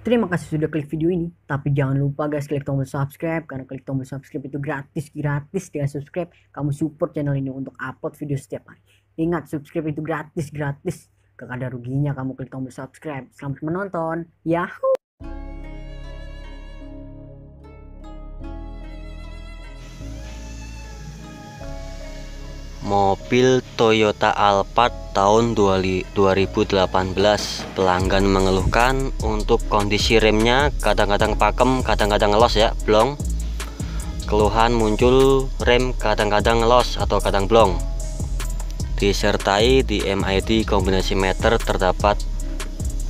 Terima kasih sudah klik video ini, tapi jangan lupa guys klik tombol subscribe, karena klik tombol subscribe itu gratis. Dengan subscribe kamu support channel ini untuk upload video setiap hari. Ingat, subscribe itu gratis. Gak ada ruginya kamu klik tombol subscribe. Selamat menonton. Yahoo. Mobil Toyota Alphard tahun 2018. Pelanggan mengeluhkan untuk kondisi remnya kadang-kadang pakem, kadang-kadang ngelos ya, blong. Keluhan muncul rem kadang-kadang ngelos atau kadang blong. Disertai di MID kombinasi meter terdapat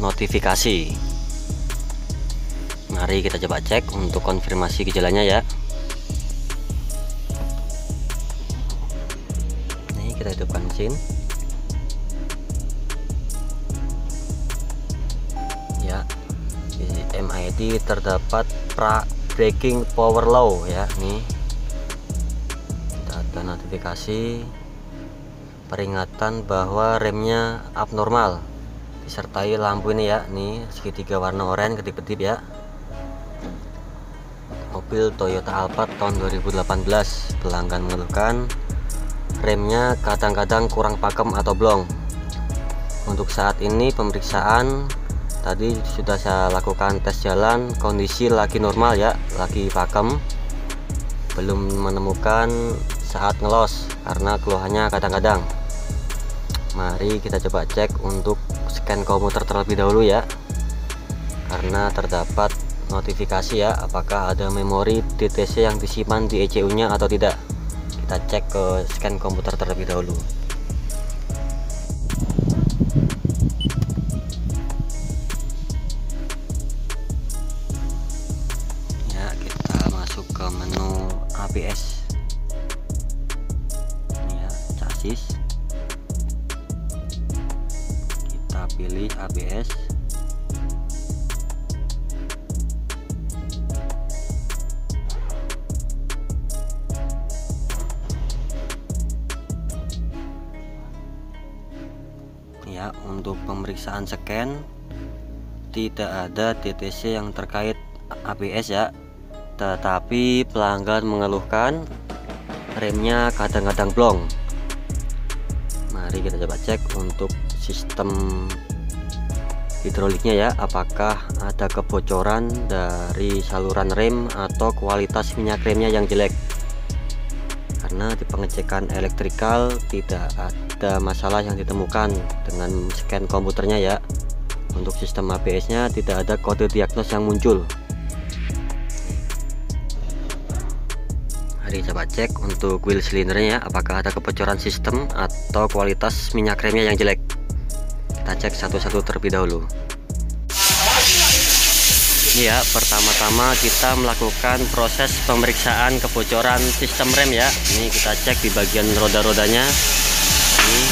notifikasi. Mari kita coba cek untuk konfirmasi gejalanya ya. Kita hidupkan mesin ya. Di MID terdapat braking power low ya. Nih ada notifikasi peringatan bahwa remnya abnormal, disertai lampu ini ya, nih segitiga warna oranye kedip-kedip ya. Mobil Toyota Alphard tahun 2018. Pelanggan mengeluhkan remnya kadang-kadang kurang pakem atau blong. Untuk saat ini pemeriksaan tadi sudah saya lakukan tes jalan, kondisi lagi normal ya, lagi pakem, belum menemukan saat ngelos karena keluhannya kadang-kadang. Mari kita coba cek untuk scan komputer terlebih dahulu ya, karena terdapat notifikasi ya, apakah ada memori DTC yang disimpan di ECU nya atau tidak. Kita cek ke scan komputer terlebih dahulu. Ya, kita masuk ke menu ABS. Ini ya, chassis. Kita pilih ABS. Ya, untuk pemeriksaan scan tidak ada DTC yang terkait ABS ya, tetapi pelanggan mengeluhkan remnya kadang-kadang blong. Mari kita coba cek untuk sistem hidroliknya ya, apakah ada kebocoran dari saluran rem atau kualitas minyak remnya yang jelek. Karena di pengecekan elektrikal tidak ada masalah yang ditemukan dengan scan komputernya ya. Untuk sistem ABS nya tidak ada kode diagnos yang muncul. Mari coba cek untuk wheel silindernya ya, apakah ada kebocoran sistem atau kualitas minyak remnya yang jelek. Kita cek satu-satu terlebih dahulu. Ya, pertama-tama kita melakukan proses pemeriksaan kebocoran sistem rem ya. Ini kita cek di bagian roda-rodanya. Ini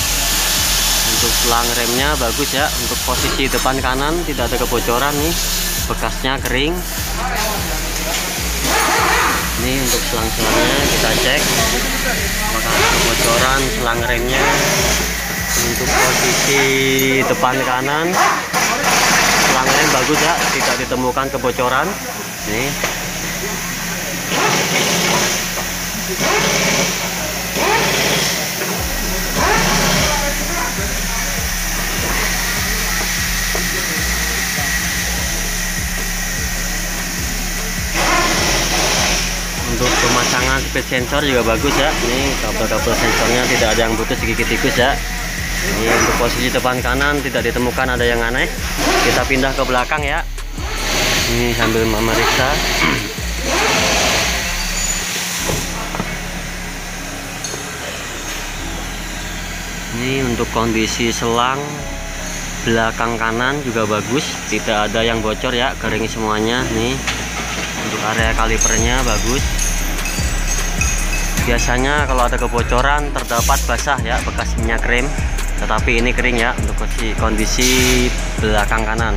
untuk selang remnya bagus ya. Untuk posisi depan kanan tidak ada kebocoran nih, bekasnya kering. Ini untuk selang-selangnya kita cek apakah ada kebocoran selang remnya. Untuk posisi depan kanan selang rem bagus ya, tidak ditemukan kebocoran. Nih. Untuk pemasangan speed sensor juga bagus ya. Ini kabel-kabel sensornya tidak ada yang putus gigit tikus ya. Ini untuk posisi depan kanan tidak ditemukan ada yang aneh. Kita pindah ke belakang ya. Ini sambil memeriksa. Ini untuk kondisi selang belakang kanan juga bagus, tidak ada yang bocor ya, kering semuanya. Nih untuk area kalipernya bagus. Biasanya kalau ada kebocoran terdapat basah ya, bekas minyak rem, tetapi ini kering ya untuk kondisi belakang kanan.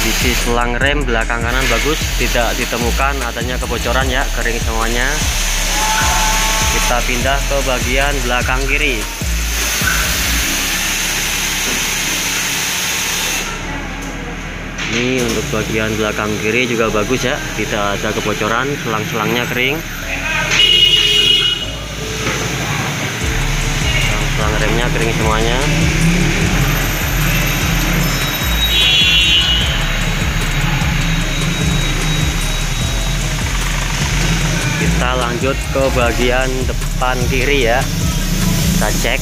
kondisi selang rem belakang kanan bagus, tidak ditemukan adanya kebocoran ya, kering semuanya. Kita pindah ke bagian belakang kiri. Ini untuk bagian belakang kiri juga bagus ya, tidak ada kebocoran, selang-selangnya kering. Selang remnya kering semuanya. Kita lanjut ke bagian depan kiri ya, kita cek.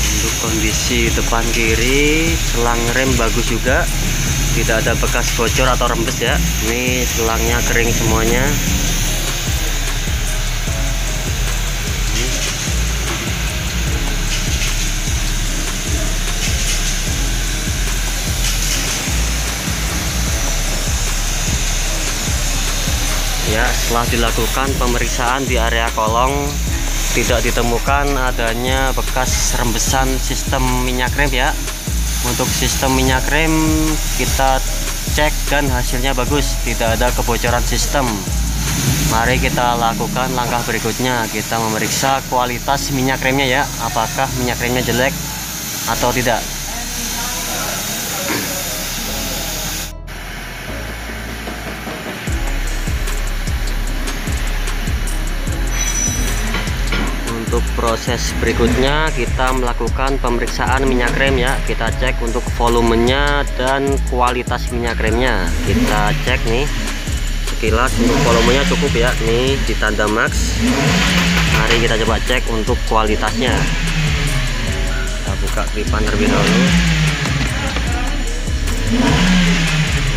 Untuk kondisi depan kiri, selang rem bagus juga, tidak ada bekas bocor atau rembes ya. Ini selangnya kering semuanya. Ya, setelah dilakukan pemeriksaan di area kolong, tidak ditemukan adanya bekas rembesan sistem minyak rem ya. Untuk sistem minyak rem kita cek dan hasilnya bagus, tidak ada kebocoran sistem. Mari kita lakukan langkah berikutnya, kita memeriksa kualitas minyak remnya ya, apakah minyak remnya jelek atau tidak. Untuk proses berikutnya kita melakukan pemeriksaan minyak rem ya, kita cek untuk volumenya dan kualitas minyak remnya. Kita cek nih sekilas, untuk volumenya cukup ya, nih di tanda max. Mari kita coba cek untuk kualitasnya. Kita buka klipan terlebih dahulu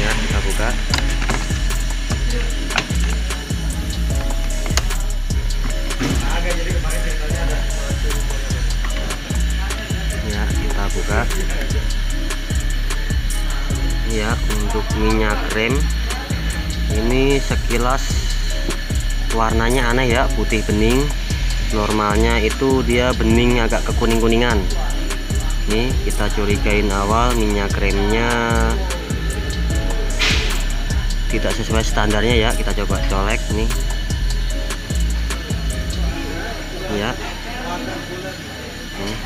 ya, kita buka. Ya, kita buka ya. Untuk minyak rem ini sekilas warnanya aneh ya, putih bening. Normalnya itu dia bening agak kekuning-kuningan. Nih kita curigain awal minyak remnya tidak sesuai standarnya ya. Kita coba colek nih ya. Nih,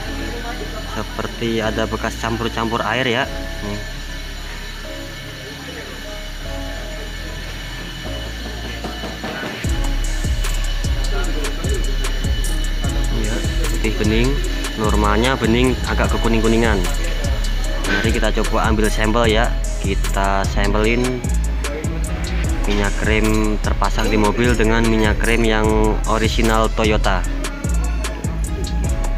seperti ada bekas campur-campur air ya. Nih. Ya, putih bening, normalnya bening agak kekuning-kuningan. Mari kita coba ambil sampel ya. Kita sampelin minyak rem terpasang di mobil dengan minyak rem yang original Toyota.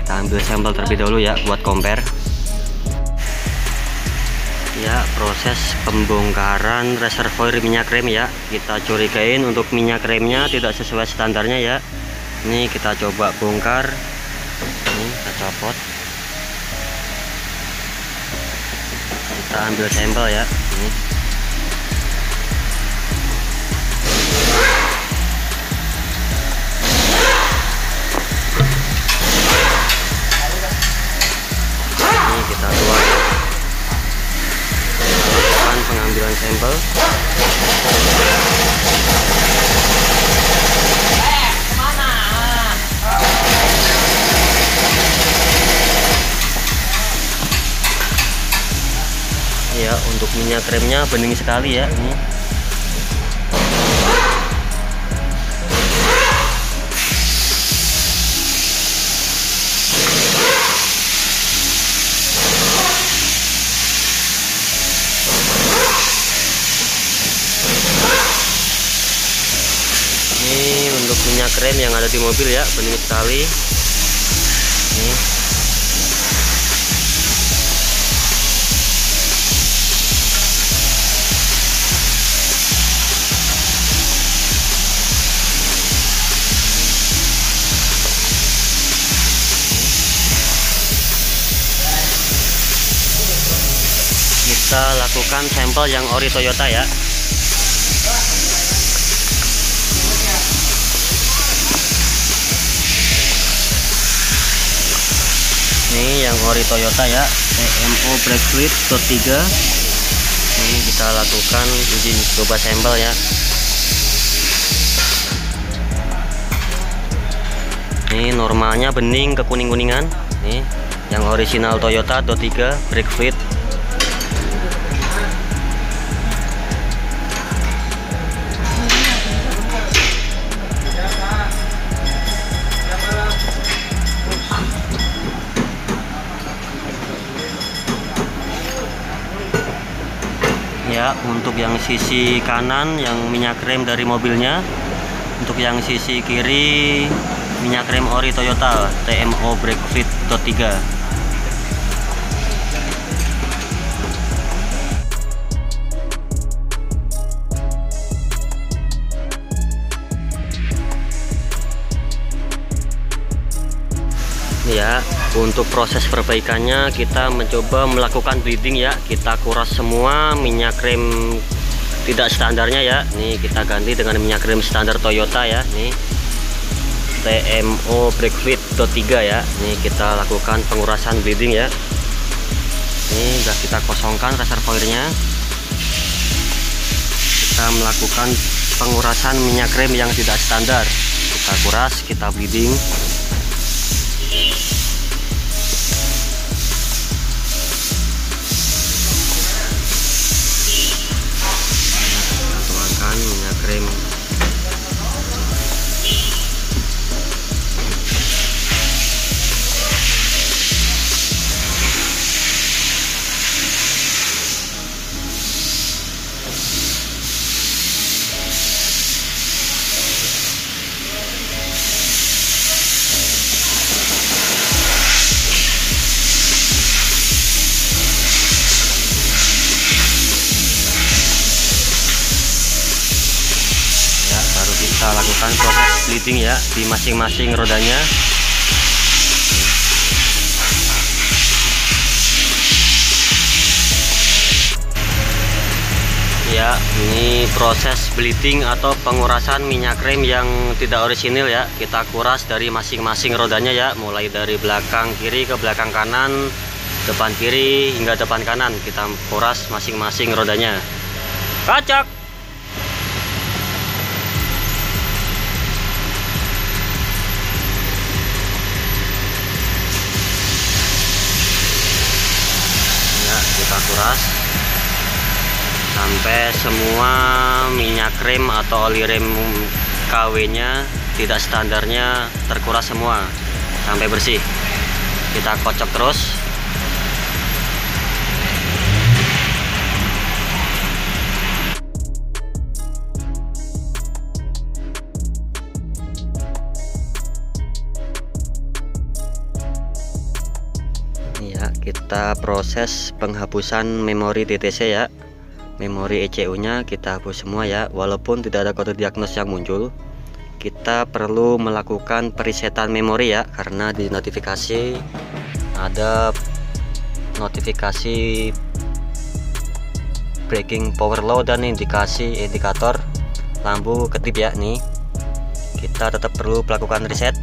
Kita ambil sampel terlebih dahulu ya buat compare. Ya, proses pembongkaran reservoir minyak rem ya. Kita curigain untuk minyak remnya tidak sesuai standarnya ya. Ini kita coba bongkar. Ini kita copot. Kita ambil sampel ya. Ini. Kita tuang, lakukan pengambilan sampel. Ya, untuk minyak remnya bening sekali ya ini. Ini untuk minyak rem yang ada di mobil ya, bening sekali. Nih. Kita lakukan sampel yang ori Toyota ya. Ini yang ori Toyota ya, TMO brake fluid dot 3. Ini kita lakukan uji coba sampel ya. Ini normalnya bening ke kuning-kuningan. Nih yang original Toyota dot 3 brake fluid. Ya, untuk yang sisi kanan yang minyak rem dari mobilnya, untuk yang sisi kiri minyak rem ori Toyota TMO brake fluid dot 3. Ya, untuk proses perbaikannya kita mencoba melakukan bleeding ya. Kita kuras semua minyak rem tidak standarnya ya. Nih kita ganti dengan minyak rem standar Toyota ya. Nih TMO brake fluid dot 3 ya. Nih kita lakukan pengurasan bleeding ya. Ini udah kita kosongkan reservoirnya. Kita melakukan pengurasan minyak rem yang tidak standar. Kita kuras, kita bleeding. Minyak rem kita lakukan proses bleeding ya di masing-masing rodanya. Ya, ini proses bleeding atau pengurasan minyak rem yang tidak orisinil ya. Kita kuras dari masing-masing rodanya ya, mulai dari belakang kiri ke belakang kanan, depan kiri hingga depan kanan. Kita kuras masing-masing rodanya. Kacak. Kita kuras sampai semua minyak rem atau oli rem KW nya tidak standarnya terkuras semua sampai bersih. Kita kocok terus. Ya, kita proses penghapusan memori DTC ya. Memori ECU nya kita hapus semua ya. Walaupun tidak ada kode diagnos yang muncul, kita perlu melakukan perisetan memori ya, karena di notifikasi ada notifikasi braking power low dan indikator lampu kedip ya. Nih kita tetap perlu melakukan reset.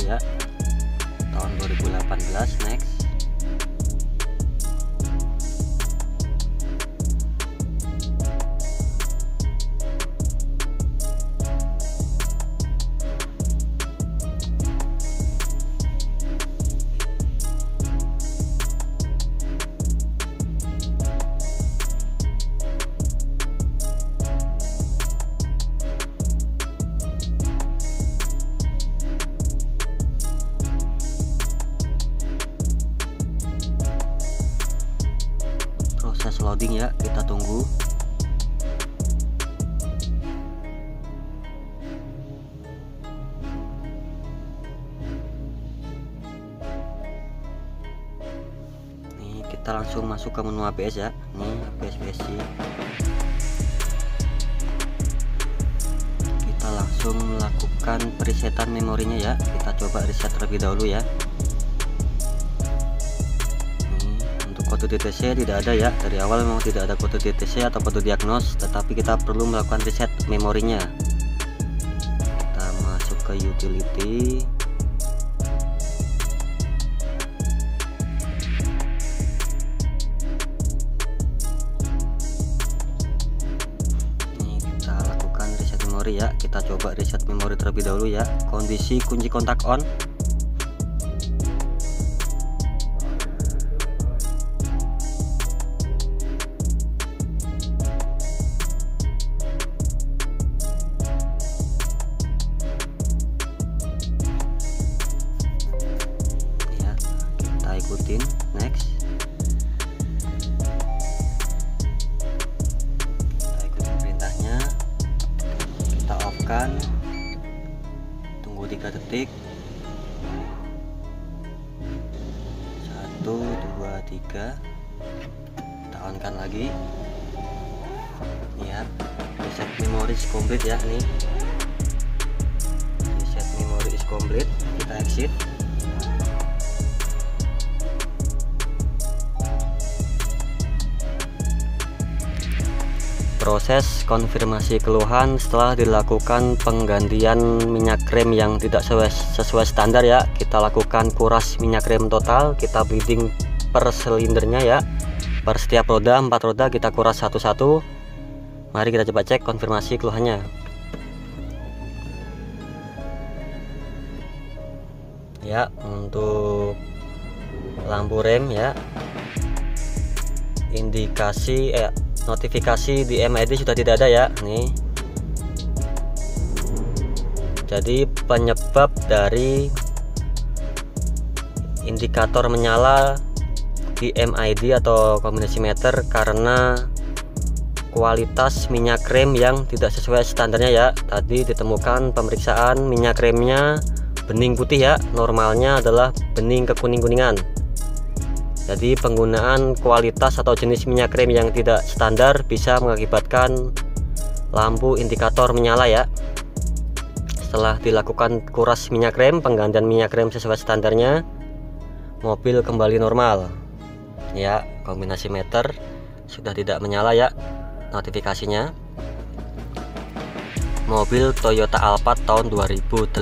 Ya, tahun 2018 next. Proses loading ya, kita tunggu. Nih kita langsung masuk ke menu ABS ya. Nih ABS BSC. Kita langsung melakukan presetan memorinya ya. Kita coba reset terlebih dahulu ya. Nih untuk kode DTC tidak ada ya, dari awal memang tidak ada kode DTC atau kode diagnos, tetapi kita perlu melakukan reset memorinya. Kita masuk ke utility, ini kita lakukan reset memori ya. Kita coba reset memori terlebih dahulu ya. Kondisi kunci kontak on. Ikutin next, kita ikutin perintahnya, kita off kan, tunggu 3 detik, 1 2 3, kita on kan lagi ya. Reset memory is complete ya, nih reset memory is complete, kita exit. Proses konfirmasi keluhan setelah dilakukan penggantian minyak rem yang tidak sesuai standar ya. Kita lakukan kuras minyak rem total, kita bleeding per silindernya ya, per setiap roda, 4 roda kita kuras satu-satu. Mari kita coba cek konfirmasi keluhannya ya. Untuk lampu rem ya, indikasi notifikasi di MID sudah tidak ada ya, nih. Jadi penyebab dari indikator menyala di MID atau kombinasi meter karena kualitas minyak rem yang tidak sesuai standarnya ya. Tadi ditemukan pemeriksaan minyak remnya bening putih ya, normalnya adalah bening kekuning-kuningan. Jadi penggunaan kualitas atau jenis minyak rem yang tidak standar bisa mengakibatkan lampu indikator menyala ya. Setelah dilakukan kuras minyak rem, penggantian minyak rem sesuai standarnya, mobil kembali normal ya. Kombinasi meter sudah tidak menyala ya notifikasinya. Mobil Toyota Alphard tahun 2018.